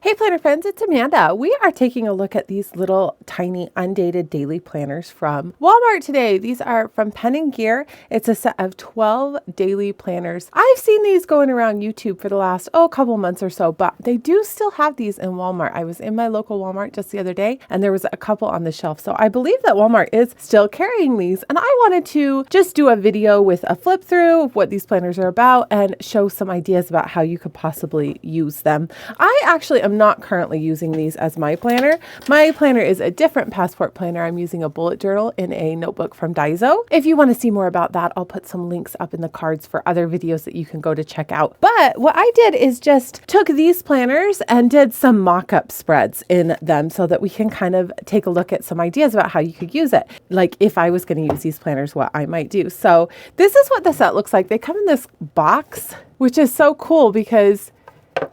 Hey planner friends, it's Amanda. We are taking a look at these little tiny undated daily planners from Walmart today. These are from Pen & Gear. It's a set of 12 daily planners. I've seen these going around YouTube for the last, couple months or so, but they do still have these in Walmart. I was in my local Walmart just the other day and there was a couple on the shelf. So I believe that Walmart is still carrying these, and I wanted to just do a video with a flip through of what these planners are about and show some ideas about how you could possibly use them. I actually am not currently using these as my planner. My planner is a different passport planner. I'm using a bullet journal in a notebook from Daiso. If you want to see more about that, I'll put some links up in the cards for other videos that you can go to check out. But what I did is just took these planners and did some mock-up spreads in them so that we can kind of take a look at some ideas about how you could use it. Like if I was going to use these planners, what I might do. So this is what the set looks like. They come in this box, which is so cool because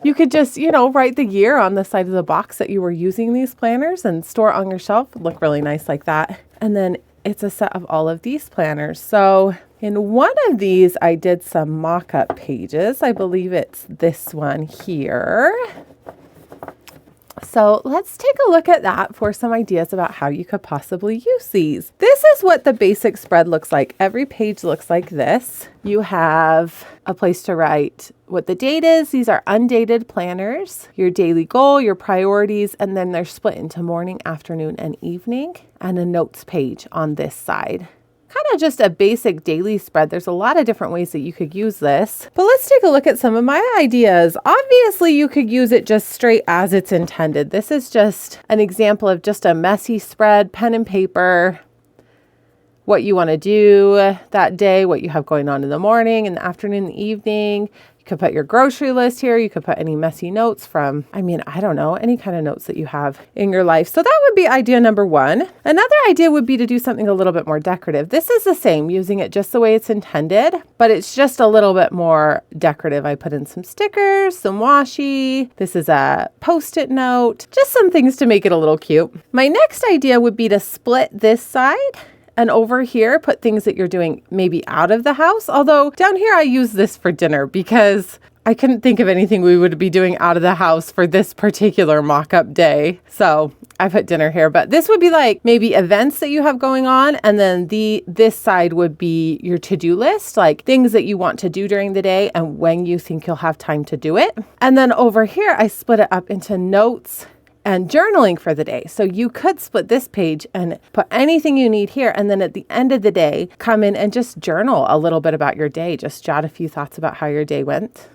you could just, write the year on the side of the box that you were using these planners and store it on your shelf. It'd look really nice like that. And then it's a set of all of these planners. So in one of these, I did some mock-up pages. I believe it's this one here. So let's take a look at that for some ideas about how you could possibly use these. This is what the basic spread looks like. Every page looks like this. You have a place to write what the date is. These are undated planners, your daily goal, your priorities, and then they're split into morning, afternoon, and evening, and a notes page on this side. Kind of just a basic daily spread. There's a lot of different ways that you could use this, but let's take a look at some of my ideas. Obviously, you could use it just straight as it's intended. This is just an example of just a messy spread, pen and paper, what you want to do that day, what you have going on in the morning, in the afternoon, in the evening. You could put your grocery list here. You could put any messy notes from, I don't know, any kind of notes that you have in your life. So that would be idea number one. Another idea would be to do something a little bit more decorative. This is the same, using it just the way it's intended, but it's just a little bit more decorative. I put in some stickers, some washi. This is a Post-it note, just some things to make it a little cute. My next idea would be to split this side and over here, put things that you're doing maybe out of the house. Although down here, I use this for dinner because I couldn't think of anything we would be doing out of the house for this particular mock-up day. So I put dinner here, but this would be like maybe events that you have going on. And then this side would be your to-do list, like things that you want to do during the day and when you think you'll have time to do it. And then over here, I split it up into notes and journaling for the day. So you could split this page and put anything you need here. And then at the end of the day, come in and just journal a little bit about your day. Just jot a few thoughts about how your day went.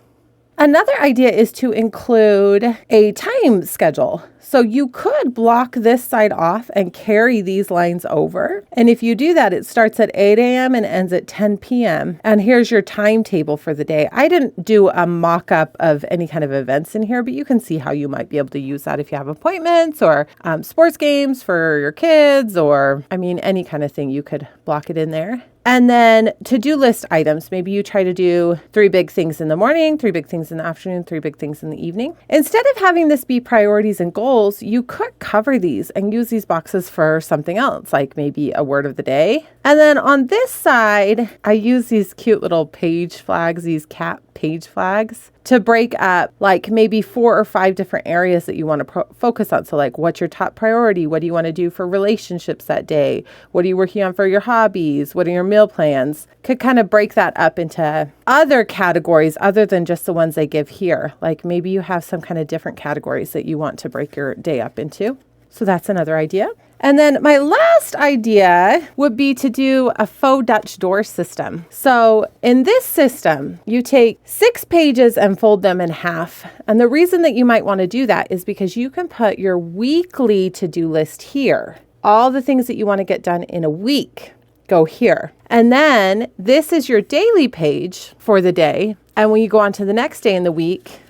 Another idea is to include a time schedule. So you could block this side off and carry these lines over. And if you do that, it starts at 8 a.m. and ends at 10 p.m. And here's your timetable for the day. I didn't do a mock-up of any kind of events in here, but you can see how you might be able to use that if you have appointments or sports games for your kids or, any kind of thing. You could block it in there. And then to-do list items. Maybe you try to do 3 big things in the morning, 3 big things in the afternoon, 3 big things in the evening. Instead of having this be priorities and goals, you could cover these and use these boxes for something else, like maybe a word of the day. And then on this side, I use these cute little page flags, these cat page flags, to break up like maybe 4 or 5 different areas that you want to focus on. So like, what's your top priority? What do you want to do for relationships that day? What are you working on for your hobbies? What are your meal plans? Could kind of break that up into other categories other than just the ones they give here. Like maybe you have some kind of different categories that you want to break your day up into. So that's another idea. And then my last idea would be to do a faux Dutch door system. So in this system, you take 6 pages and fold them in half. And the reason that you might want to do that is because you can put your weekly to-do list here. All the things that you want to get done in a week go here. And then this is your daily page for the day. And when you go on to the next day in the week,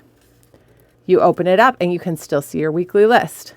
you open it up and you can still see your weekly list.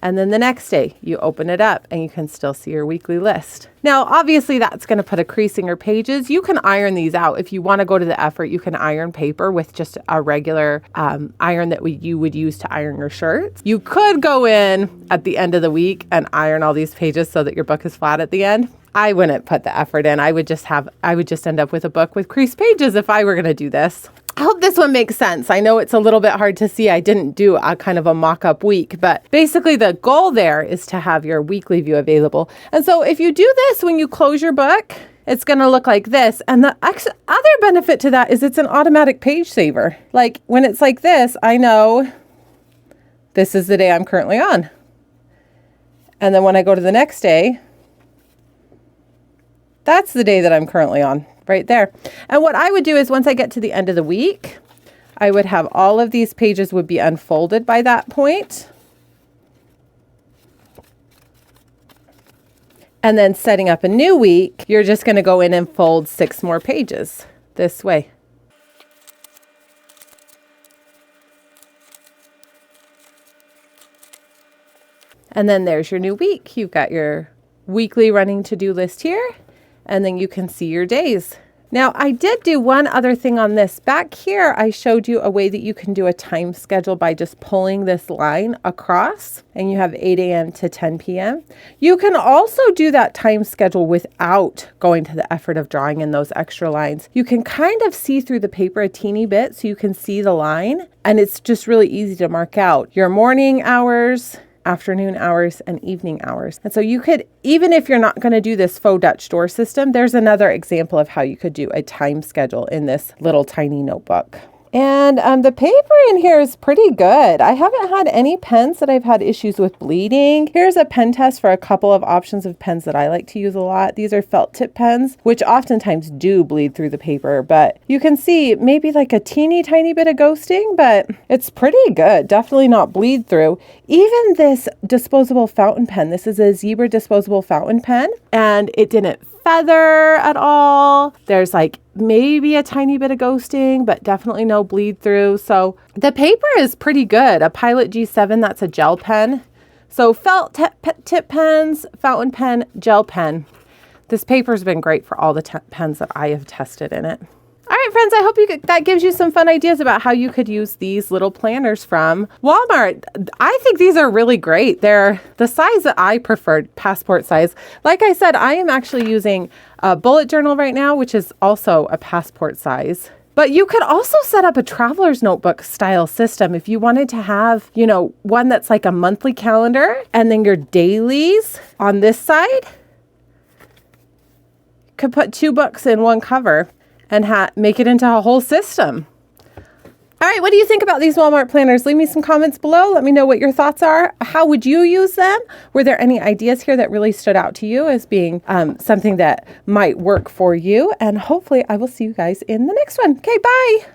And then the next day you open it up and you can still see your weekly list. Now, obviously that's going to put a crease in your pages. You can iron these out. If you want to go to the effort, you can iron paper with just a regular iron that you would use to iron your shirts. You could go in at the end of the week and iron all these pages so that your book is flat at the end. I wouldn't put the effort in. I would just end up with a book with creased pages if I were going to do this. I hope this one makes sense. I know it's a little bit hard to see. I didn't do a kind of a mock-up week, but basically the goal there is to have your weekly view available. And so if you do this when you close your book, it's going to look like this. And the other benefit to that is it's an automatic page saver. Like when it's like this, I know this is the day I'm currently on. And then when I go to the next day, that's the day that I'm currently on right there. And what I would do is once I get to the end of the week, I would have all of these pages would be unfolded by that point. And then setting up a new week, you're just going to go in and fold 6 more pages this way. And then there's your new week. You've got your weekly running to-do list here, and then you can see your days. Now, I did do one other thing on this. Back here, I showed you a way that you can do a time schedule by just pulling this line across, and you have 8 a.m. to 10 p.m. You can also do that time schedule without going to the effort of drawing in those extra lines. You can kind of see through the paper a teeny bit so you can see the line, and it's just really easy to mark out your morning hours, afternoon hours, and evening hours. And so you could, even if you're not going to do this faux Dutch door system, there's another example of how you could do a time schedule in this little tiny notebook. And the paper in here is pretty good. I haven't had any pens that I've had issues with bleeding. Here's a pen test for a couple of options of pens that I like to use a lot. These are felt tip pens, which oftentimes do bleed through the paper, but you can see maybe like a teeny tiny bit of ghosting, but it's pretty good. Definitely not bleed through. Even this disposable fountain pen, this is a Zebra disposable fountain pen, and it didn't feather at all. There's like maybe a tiny bit of ghosting, but definitely no bleed through. So the paper is pretty good. A Pilot G7, that's a gel pen. So felt tip pens, fountain pen, gel pen. This paper's been great for all the pens that I have tested in it. All right, friends, I hope that gives you some fun ideas about how you could use these little planners from Walmart. I think these are really great. They're the size that I preferred, passport size. Like I said, I am actually using a bullet journal right now, which is also a passport size. But you could also set up a traveler's notebook style system if you wanted to have, one that's like a monthly calendar and then your dailies on this side. Could put 2 books in one cover and make it into a whole system. All right, what do you think about these Walmart planners? Leave me some comments below. Let me know what your thoughts are. How would you use them? Were there any ideas here that really stood out to you as being something that might work for you? And hopefully I will see you guys in the next one. Okay, bye.